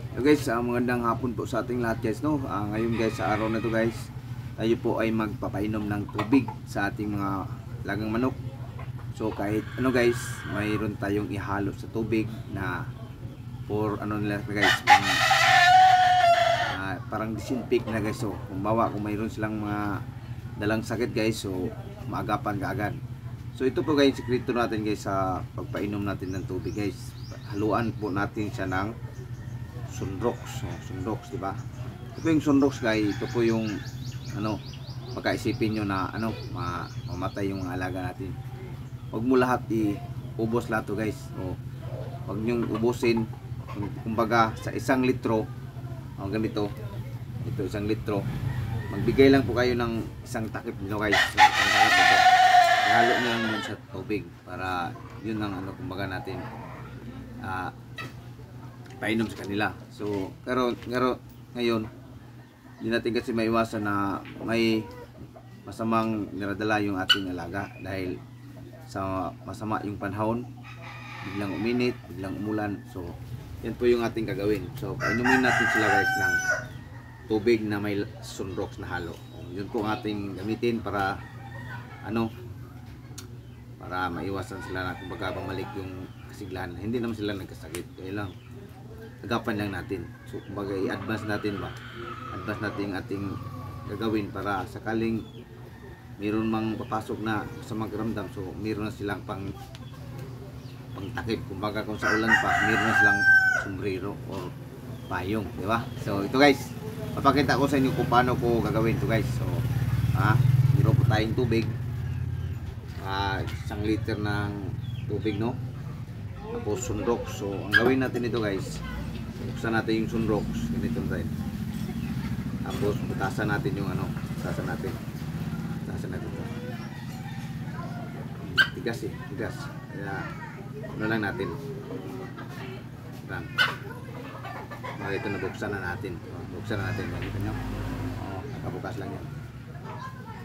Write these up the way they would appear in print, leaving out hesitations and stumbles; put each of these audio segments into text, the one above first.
So guys, magandang hapon po sa ating lahat guys, no. Ngayon guys, sa araw na to guys, tayo po ay magpapainom ng tubig sa ating mga lagang manok. So kahit ano guys, mayroon tayong ihalo sa tubig na for ano nila guys, parang disinfect na guys. So kung mayroon silang mga dalang sakit guys, so maagapan kaagad. So ito po guys, sekreto natin guys sa pagpainom natin ng tubig guys. Haluan po natin siya ng Sunrox. Sunrox, di ba? Ito yung Sunrox guys, ito po yung ano, pagkaisipin nyo na ano, mamatay yung mga alaga natin. Huwag mo lahat i-ubos lahat to guys. So, huwag nyo ubusin. Kumbaga sa 1 litro, ganito, ito 1 litro, magbigay lang po kayo ng isang takip nyo guys. So, isang takip ito. Halo nyo lang sa tubig para yun ang ano, kumbaga natin painom sa kanila. So pero ngayon hindi natin kasi maiwasan na may masamang niradala yung ating alaga dahil sa masama yung panahon, biglang uminit, biglang umulan. So yan po yung ating gagawin. So painumin natin sila guys ng tubig na may Sunrox na halo. Yun po ang ating gamitin para ano, para maiwasan sila na kumbaga bumalik yung kasiglahan. Hindi naman sila nagkasakit, kaya lang agapan lang natin. So kumbaga i-advance natin ba, advance natin yung ating gagawin para sakaling mayroon mang papasok na sa magramdam, so mayroon na silang pang takip. Kumbaga kung sa ulan pa, mayroon na silang sombrero or payong, di ba? So ito guys, papakita ko sa inyo kung paano ko gagawin ito guys. So mayroon po tayong tubig, 1 liter ng tubig, no? Tapos Sunrox. So ang gawin natin ito guys, buksan natin yung Sunrox, ganito tayo. Tapos butasan natin yung ano, butasan natin ito. Tigas tigas. Kaya ano lang natin. Yan. Ito na, buksan na natin. Buksan na natin, ganito nyo. Nakabukas lang yan.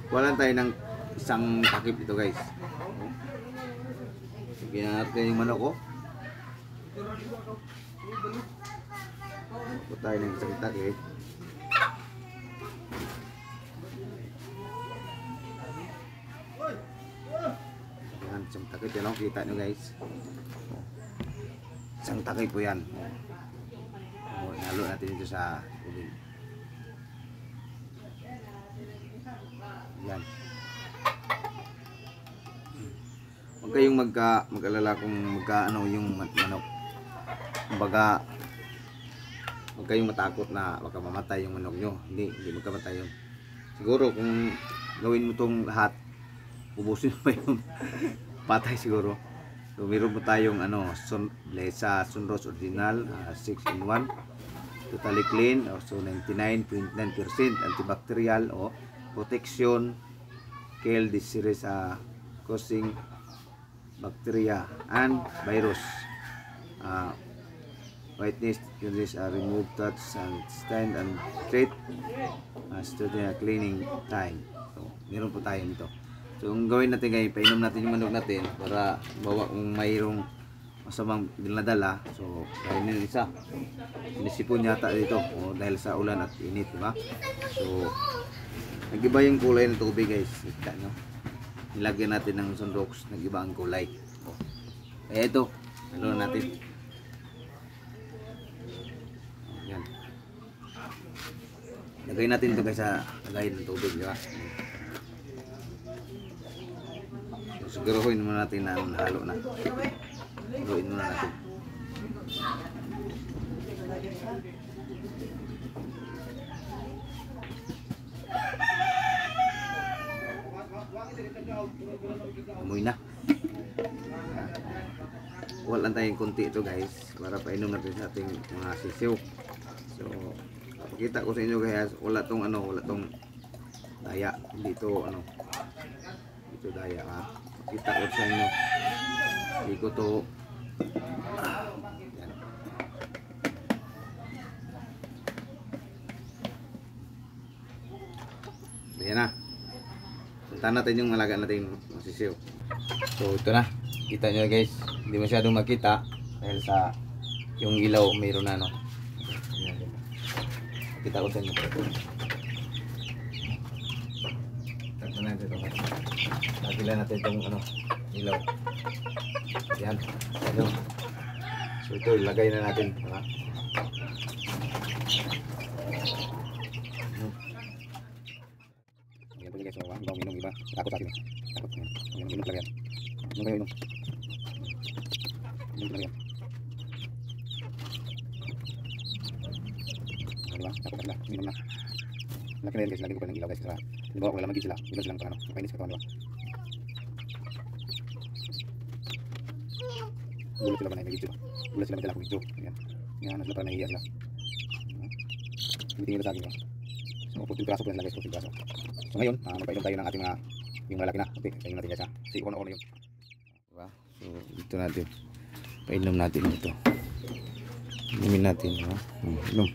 Kuha tayo ng isang takip ito guys. Sige natin yung manok ko. Ito tayo ng isang takip. Yan, isang takip yan, oh. Kita nyo guys, isang takip po yan. Halo natin dito sa tubig. Yan. Huwag kayong mag-alala kung ano yung manok. Kumbaga, huwag kayong matakot na baka mamatay yung manok nyo. Hindi magkamatay yun. Siguro kung gawin mo itong lahat, ubusin pa yung patay siguro. So meron po tayong ano, sa Sunrox Original, 6-in-1, totally clean, so 99.9% antibacterial o protection, kill disease causing bacteria and virus. Whiteness uses remove touch and stand and treat student cleaning time. So meron po tayo nito. So ang gawin natin guys, painom natin yung manok natin para bawa kung mayroong masamang dinadala. So kainin isa, sinisipon yata dito dahil sa ulan at init, diba? So nag-iba yung kulay ng tubig guys, kita nyo. Nilagyan natin ng Sunrox, nag-iba ang kulay. Kaya ito, haluan natin. Yan. Lagay natin ito guys sa lagay ng tubig, di ba? So, siguruhin muna natin na halo na. Haluin muna natin. Amoy na. Wala lang tayong konti ito guys para painom natin sa ating mga sisiw. So pakita ko sa inyo guys, wala tong ano, wala tong daya dito, ano, dito daya ha. Pakita ko sa inyo, hindi ko to yan. Ayan na. Puntahan natin yung malaga natin masisiw. So ito na, kita nyo guys, hindi masyadong makita dahil sa yung ilaw mayroon na, no. Kita ko sa inyo. Takpan natin ito. Nagilan natin itong ano, ilaw. Yan. Ano. So ito, ilagay na natin. Ha? Ayan po guys. So, iba uminom, iba. Takot sa akin. Takot. Ayan, uminom talaga yan. Ano kayo inom? Uminom talaga yan. Diba? Takot sila. Uminom na. Laki na yan guys. Lagyan ko pa ng ilaw guys. Diba? Diba kung lalamagin sila. Ilaw silang ano. Napainis ka ito. Diba? Gulat sila pa na video. Gulat sila magdala ko video. Ayan. Ayan. Sila para nahihiya sila. Tingin sa akin. Diba? So, 14 braso po yan sila guys. 14 braso. So ngayon, magpainom tayo ng ating yung malaki na. Okay. Painom natin guys ha. Kasi ono yun. Diba? So, dito natin. Painom natin ito. Inumin natin. Diba? Inom.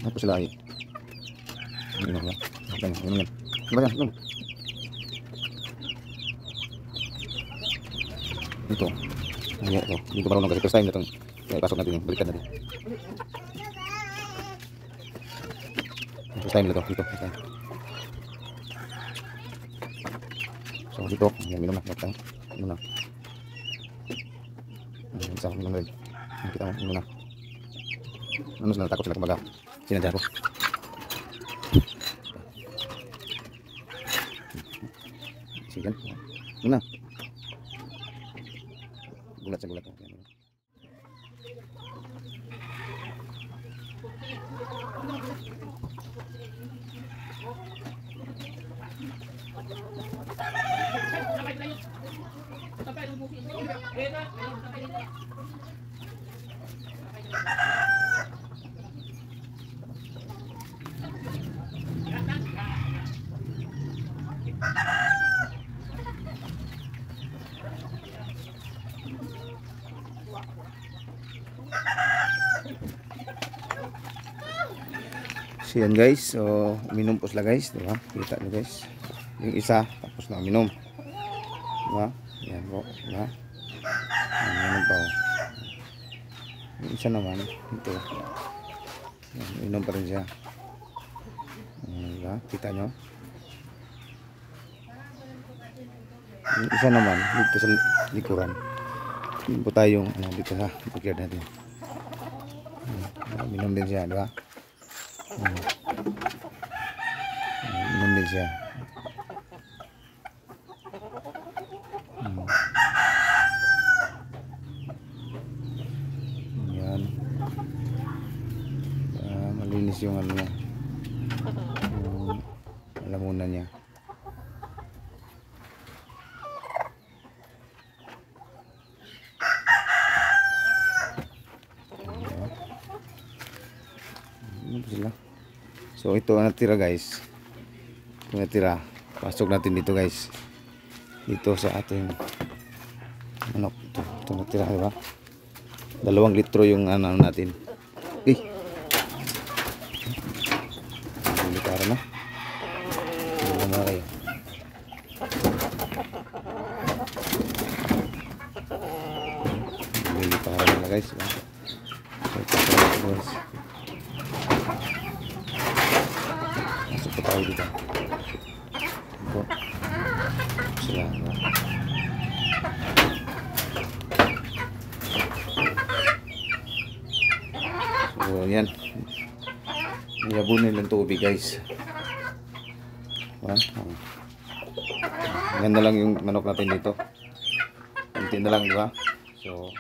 Apa sila ay? Inom ba? Okay, inom yan. Inom yan, inom. Ito. Ayan, ito. Dito marunong kasi first time na itong pasok natin yung balikan natin. First time nila ito. Dito, first time. So, dito. Ayan, inom na. Inom na. Ayan, isa. Inom na rin. Kita mo, inom na. Ano sila, takot sila kumbaga. Sinadya ko. Sige. Inom na. Gulat sa gulat. So yan guys, so uminom po sila guys, di ba? Kita nyo guys. Yung isa, tapos na uminom. Di ba? Yan po, di ba? Uminom pa o. Yung isa naman, ito. Yan, uminom pa rin siya. Di ba? Kita nyo? Yung isa naman, dito sa likuran. Yun po tayong, dito sa backyard natin. Uminom din siya, di ba? Minum din siya. Yan. Malinis yung ano niya. Yung lamunan niya. Sila. So ito ang natira guys. Ito natira. Pasok natin dito guys. Dito sa ating manok. Ito natira, diba? 2 litro yung ano natin. Eh. Para na. Ano na kayo? Para na guys. So ito guys. Tayo dito. Ito. Sila. So, yan. Yabunin ng tubig guys. Yan na lang yung manok natin dito. Kunti na lang, di ba? So,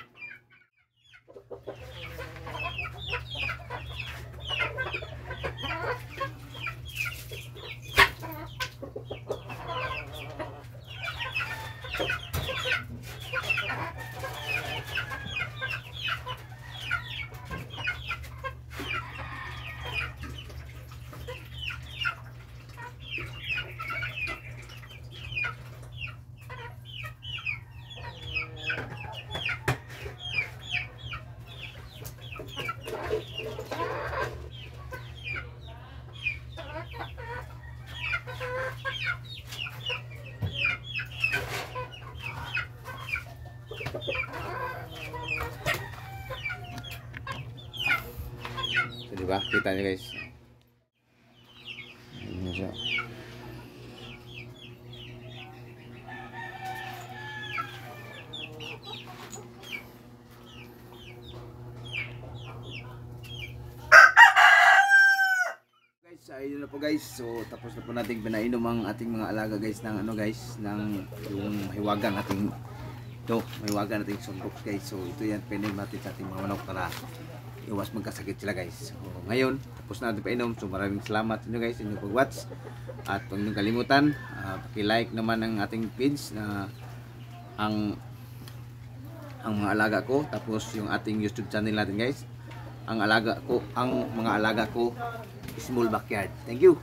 So, di ba? Kita niyo guys. Ayun siya. Guys, ayun na po guys. So tapos na po nating pinainom ang ating mga alaga guys ng ano guys, ng yung hiwagang ating hiwagan nating sundok guys. So ito yan pinainom natin sa ating mga manok para iwas magkasakit sila guys. So ngayon, tapos na natin painom. So maraming salamat sa inyo guys, sa inyong pag-watch. At huwag niyong kalimutan, paki-like naman ang ating page na ang mga alaga ko, tapos yung ating YouTube channel natin guys. Ang mga alaga ko, Small Backyard. Thank you.